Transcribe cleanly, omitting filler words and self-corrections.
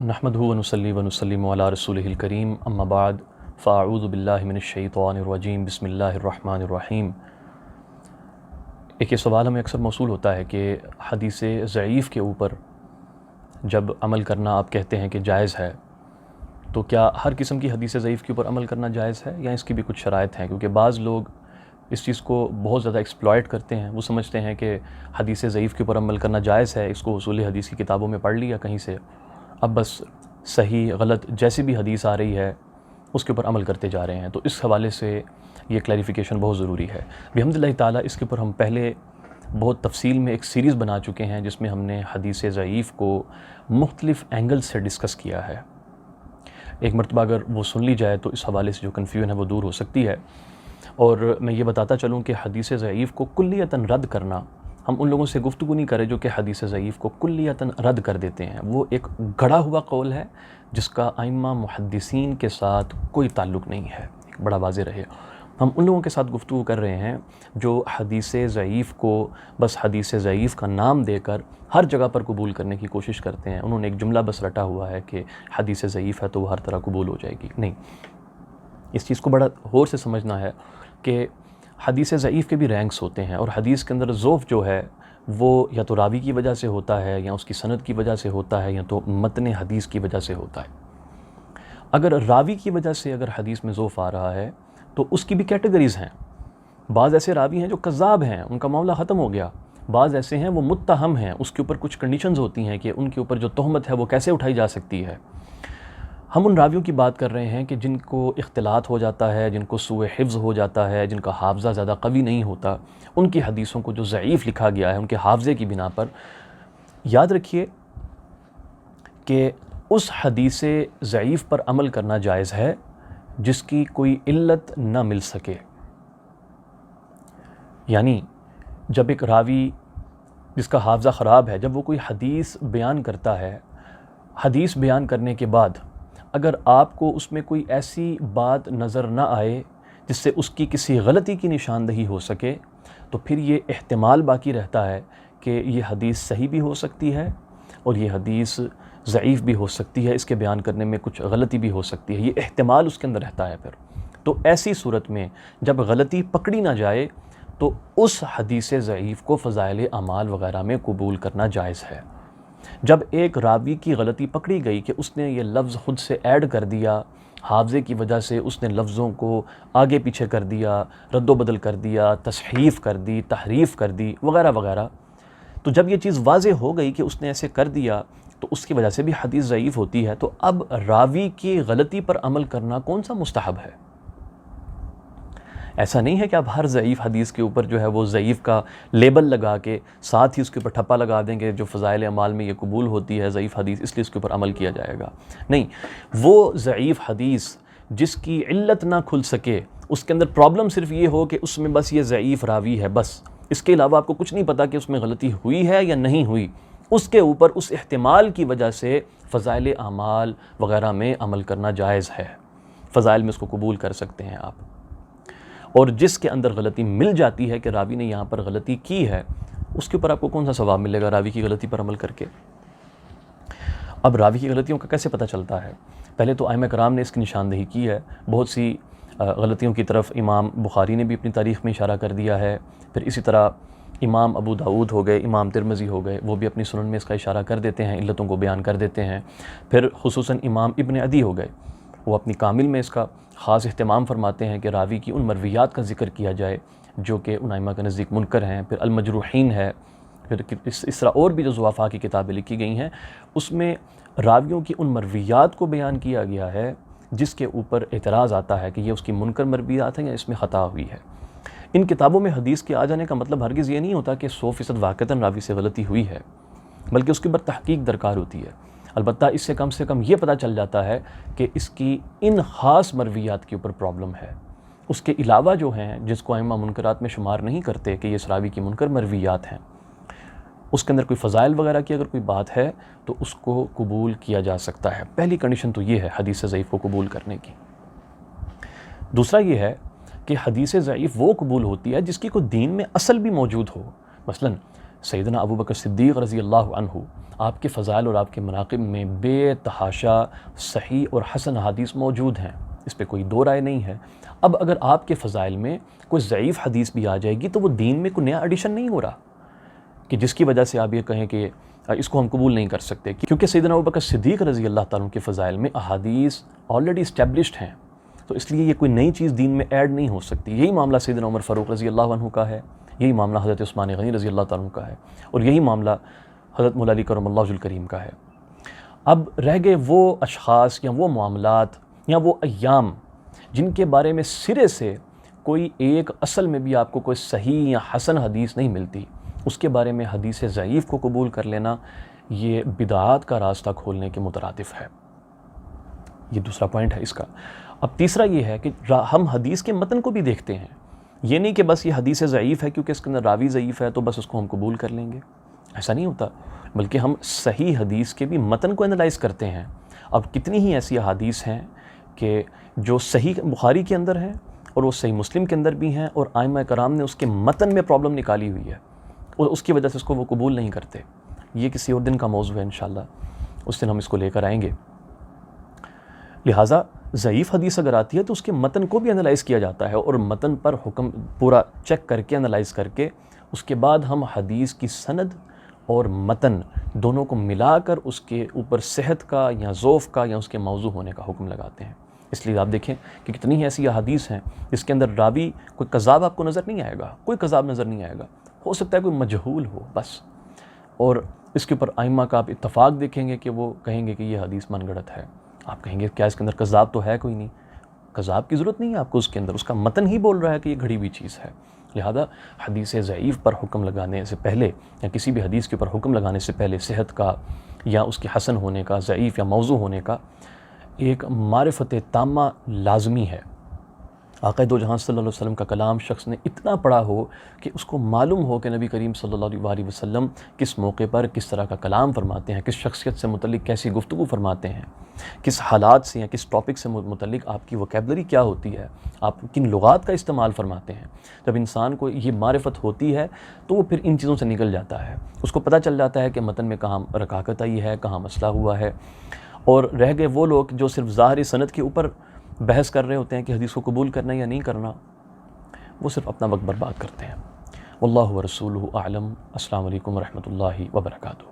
نحمدہ ونصلی ونسلم علی رسولہ الکریم اما بعد فاعوذ باللہ من الشیطان الرجیم بسم اللہ الرحمن الرحیم۔ ایک یہ سوال ہمیں اکثر موصول ہوتا ہے کہ حدیث ضعیف کے اوپر جب عمل کرنا آپ کہتے ہیں کہ جائز ہے، تو کیا ہر قسم کی حدیث ضعیف کے اوپر عمل کرنا جائز ہے یا اس کی بھی کچھ شرائط ہیں؟ کیونکہ بعض لوگ اس چیز کو بہت زیادہ ایکسپلائٹ کرتے ہیں، وہ سمجھتے ہیں کہ حدیث ضعیف کے اوپر عمل کرنا جائز ہے، اس کو اصول حدیث کی کتابوں میں پڑھ لیا کہیں سے، اب بس صحیح غلط جیسی بھی حدیث آ رہی ہے اس کے اوپر عمل کرتے جا رہے ہیں۔ تو اس حوالے سے یہ کلیریفیکیشن بہت ضروری ہے۔ بحمد اللہ تعالیٰ اس کے اوپر ہم پہلے بہت تفصیل میں ایک سیریز بنا چکے ہیں جس میں ہم نے حدیث ضعیف کو مختلف اینگل سے ڈسکس کیا ہے۔ ایک مرتبہ اگر وہ سن لی جائے تو اس حوالے سے جو کنفیوژن ہے وہ دور ہو سکتی ہے۔ اور میں یہ بتاتا چلوں کہ حدیث ضعیف کو کلیتاً رد کرنا، ہم ان لوگوں سے گفتگو نہیں کریں جو کہ حدیث ضعیف کو کلیتاً رد کر دیتے ہیں، وہ ایک گڑھا ہوا قول ہے جس کا ائمہ محدثین کے ساتھ کوئی تعلق نہیں ہے، ایک بڑا واضح رہے۔ ہم ان لوگوں کے ساتھ گفتگو کر رہے ہیں جو حدیث ضعیف کو بس حدیث ضعیف کا نام دے کر ہر جگہ پر قبول کرنے کی کوشش کرتے ہیں۔ انہوں نے ایک جملہ بس رٹا ہوا ہے کہ حدیث ضعیف ہے تو وہ ہر طرح قبول ہو جائے گی، نہیں، اس چیز کو بڑا غور سے سمجھنا ہے کہ حدیث ضعیف کے بھی رینکس ہوتے ہیں، اور حدیث کے اندر ضعف جو ہے وہ یا تو راوی کی وجہ سے ہوتا ہے یا اس کی سند کی وجہ سے ہوتا ہے یا تو متن حدیث کی وجہ سے ہوتا ہے۔ اگر راوی کی وجہ سے اگر حدیث میں ضعف آ رہا ہے تو اس کی بھی کیٹیگریز ہیں۔ بعض ایسے راوی ہیں جو کذاب ہیں، ان کا معاملہ ختم ہو گیا، بعض ایسے ہیں وہ متہم ہیں، اس کے اوپر کچھ کنڈیشنز ہوتی ہیں کہ ان کے اوپر جو تہمت ہے وہ کیسے اٹھائی جا سکتی ہے۔ ہم ان راویوں کی بات کر رہے ہیں کہ جن کو اختلاط ہو جاتا ہے، جن کو سوء حفظ ہو جاتا ہے، جن کا حافظہ زیادہ قوی نہیں ہوتا، ان کی حدیثوں کو جو ضعیف لکھا گیا ہے ان کے حافظے کی بنا پر۔ یاد رکھیے کہ اس حدیث ضعیف پر عمل کرنا جائز ہے جس کی کوئی علت نہ مل سکے۔ یعنی جب ایک راوی جس کا حافظہ خراب ہے، جب وہ کوئی حدیث بیان کرتا ہے، حدیث بیان کرنے کے بعد اگر آپ کو اس میں کوئی ایسی بات نظر نہ آئے جس سے اس کی کسی غلطی کی نشاندہی ہو سکے، تو پھر یہ احتمال باقی رہتا ہے کہ یہ حدیث صحیح بھی ہو سکتی ہے اور یہ حدیث ضعیف بھی ہو سکتی ہے، اس کے بیان کرنے میں کچھ غلطی بھی ہو سکتی ہے، یہ احتمال اس کے اندر رہتا ہے۔ پھر تو ایسی صورت میں جب غلطی پکڑی نہ جائے تو اس حدیث ضعیف کو فضائل اعمال وغیرہ میں قبول کرنا جائز ہے۔ جب ایک راوی کی غلطی پکڑی گئی کہ اس نے یہ لفظ خود سے ایڈ کر دیا، حافظے کی وجہ سے اس نے لفظوں کو آگے پیچھے کر دیا، رد و بدل کر دیا، تصحیف کر دی، تحریف کر دی وغیرہ وغیرہ، تو جب یہ چیز واضح ہو گئی کہ اس نے ایسے کر دیا تو اس کی وجہ سے بھی حدیث ضعیف ہوتی ہے۔ تو اب راوی کی غلطی پر عمل کرنا کون سا مستحب ہے؟ ایسا نہیں ہے کہ آپ ہر ضعیف حدیث کے اوپر جو ہے وہ ضعیف کا لیبل لگا کے ساتھ ہی اس کے اوپر ٹھپا لگا دیں گے جو فضائل اعمال میں یہ قبول ہوتی ہے ضعیف حدیث، اس لیے اس کے اوپر عمل کیا جائے گا۔ نہیں، وہ ضعیف حدیث جس کی علت نہ کھل سکے، اس کے اندر پرابلم صرف یہ ہو کہ اس میں بس یہ ضعیف راوی ہے، بس اس کے علاوہ آپ کو کچھ نہیں پتا کہ اس میں غلطی ہوئی ہے یا نہیں ہوئی، اس کے اوپر اس احتمال کی وجہ سے فضائل اعمال وغیرہ میں عمل کرنا جائز ہے، فضائل میں اس کو قبول کر سکتے ہیں آپ۔ اور جس کے اندر غلطی مل جاتی ہے کہ راوی نے یہاں پر غلطی کی ہے، اس کے اوپر آپ کو کون سا ثواب ملے گا راوی کی غلطی پر عمل کر کے؟ اب راوی کی غلطیوں کا کیسے پتہ چلتا ہے؟ پہلے تو ائمہ کرام نے اس کی نشاندہی کی ہے، بہت سی غلطیوں کی طرف امام بخاری نے بھی اپنی تاریخ میں اشارہ کر دیا ہے، پھر اسی طرح امام ابو داؤد ہو گئے، امام ترمذی ہو گئے، وہ بھی اپنی سنن میں اس کا اشارہ کر دیتے ہیں، علتوں کو بیان کر دیتے ہیں۔ پھر خصوصاً امام ابن عدی ہو گئے، وہ اپنی کامل میں اس کا خاص اہتمام فرماتے ہیں کہ راوی کی ان مرویات کا ذکر کیا جائے جو کہ ان ائمہ کے نزدیک منکر ہیں۔ پھر المجروحین ہے، پھر اس طرح اور بھی جو ضعفاء کی کتابیں لکھی گئی ہیں اس میں راویوں کی ان مرویات کو بیان کیا گیا ہے جس کے اوپر اعتراض آتا ہے کہ یہ اس کی منکر مرویات ہیں یا اس میں خطا ہوئی ہے۔ ان کتابوں میں حدیث کے آ جانے کا مطلب ہرگز یہ نہیں ہوتا کہ 100% واقعتاً راوی سے غلطی ہوئی ہے، بلکہ اس کے اوپر تحقیق درکار ہوتی ہے۔ البتہ اس سے کم یہ پتہ چل جاتا ہے کہ اس کی ان خاص مرویات کے اوپر پرابلم ہے، اس کے علاوہ جو ہیں جس کو ائمہ منکرات میں شمار نہیں کرتے کہ یہ اس راوی کی منکر مرویات ہیں، اس کے اندر کوئی فضائل وغیرہ کی اگر کوئی بات ہے تو اس کو قبول کیا جا سکتا ہے۔ پہلی کنڈیشن تو یہ ہے حدیث ضعیف کو قبول کرنے کی۔ دوسرا یہ ہے کہ حدیث ضعیف وہ قبول ہوتی ہے جس کی کوئی دین میں اصل بھی موجود ہو۔ مثلاً سیدنا ابو بکر صدیق رضی اللہ عنہ، آپ کے فضائل اور آپ کے مناقب میں بے تحاشا صحیح اور حسن حدیث موجود ہیں، اس پہ کوئی دو رائے نہیں ہے۔ اب اگر آپ کے فضائل میں کوئی ضعیف حدیث بھی آ جائے گی تو وہ دین میں کوئی نیا ایڈیشن نہیں ہو رہا کہ جس کی وجہ سے آپ یہ کہیں کہ اس کو ہم قبول نہیں کر سکتے، کیونکہ سیدنا ابو بکر صدیق رضی اللہ تعالیٰ عنہ کے فضائل میں احادیث آلریڈی اسٹیبلشڈ ہیں، تو اس لیے یہ کوئی نئی چیز دین میں ایڈ نہیں ہو سکتی۔ یہی معاملہ سیدنا عمر فاروق رضی اللہ عنہ کا ہے، یہی معاملہ حضرت عثمان غنی رضی اللہ تعالیٰ عنہ کا ہے، اور یہی معاملہ حضرت مولا علی کرم اللہ وجہ الکریم کا ہے۔ اب رہ گئے وہ اشخاص یا وہ معاملات یا وہ ایام جن کے بارے میں سرے سے کوئی ایک اصل میں بھی آپ کو کوئی صحیح یا حسن حدیث نہیں ملتی، اس کے بارے میں حدیث ضعیف کو قبول کر لینا یہ بدعات کا راستہ کھولنے کے مترادف ہے۔ یہ دوسرا پوائنٹ ہے اس کا۔ اب تیسرا یہ ہے کہ ہم حدیث کے متن کو بھی دیکھتے ہیں، یہ نہیں کہ بس یہ حدیث ضعیف ہے کیونکہ اس کے اندر راوی ضعیف ہے تو بس اس کو ہم قبول کر لیں گے، ایسا نہیں ہوتا، بلکہ ہم صحیح حدیث کے بھی متن کو انالائز کرتے ہیں۔ اب کتنی ہی ایسی احادیث ہیں کہ جو صحیح بخاری کے اندر ہیں اور وہ صحیح مسلم کے اندر بھی ہیں، اور ائمہ کرام نے اس کے متن میں پرابلم نکالی ہوئی ہے اور اس کی وجہ سے اس کو وہ قبول نہیں کرتے۔ یہ کسی اور دن کا موضوع ہے انشاءاللہ، اس دن ہم اس کو لے کر آئیں گے۔ لہٰذا ضعیف حدیث اگر آتی ہے تو اس کے متن کو بھی انالائز کیا جاتا ہے، اور متن پر حکم پورا چیک کر کے انالائز کر کے اس کے بعد ہم حدیث کی سند اور متن دونوں کو ملا کر اس کے اوپر صحت کا یا ضعف کا یا اس کے موضوع ہونے کا حکم لگاتے ہیں۔ اس لیے آپ دیکھیں کہ کتنی ہی ایسی احادیث ہیں جس کے اندر راوی کوئی کذاب آپ کو نظر نہیں آئے گا، کوئی کذاب نظر نہیں آئے گا، ہو سکتا ہے کوئی مجہول ہو بس، اور اس کے اوپر ائمہ کا آپ اتفاق دیکھیں گے کہ وہ کہیں گے کہ یہ حدیث من گڑت ہے۔ آپ کہیں گے کیا اس کے اندر کذاب تو ہے کوئی نہیں، کذاب کی ضرورت نہیں ہے آپ کو، اس کے اندر اس کا متن ہی بول رہا ہے کہ یہ گھڑی ہوئی چیز ہے۔ لہذا حدیث ضعیف پر حکم لگانے سے پہلے یا کسی بھی حدیث کے اوپر حکم لگانے سے پہلے صحت کا یا اس کے حسن ہونے کا، ضعیف یا موضوع ہونے کا ایک معرفت تامہ لازمی ہے۔ آقا دو جہاں صلی اللہ علیہ وسلم کا کلام شخص نے اتنا پڑھا ہو کہ اس کو معلوم ہو کہ نبی کریم صلی اللہ علیہ وسلم کس موقع پر کس طرح کا کلام فرماتے ہیں، کس شخصیت سے متعلق کیسی گفتگو فرماتے ہیں، کس حالات سے یا کس ٹاپک سے متعلق آپ کی ووکیبلری کیا ہوتی ہے، آپ کن لغات کا استعمال فرماتے ہیں۔ جب انسان کو یہ معرفت ہوتی ہے تو وہ پھر ان چیزوں سے نکل جاتا ہے، اس کو پتہ چل جاتا ہے کہ متن میں کہاں رکاکت آئی ہے، کہاں مسئلہ ہوا ہے۔ اور رہ گئے وہ لوگ جو صرف ظاہری سند کے اوپر بحث کر رہے ہوتے ہیں کہ حدیث کو قبول کرنا یا نہیں کرنا، وہ صرف اپنا وقت برباد کرتے ہیں۔ واللہ ورسولہ اعلم۔ السلام علیکم ورحمۃ اللہ وبرکاتہ۔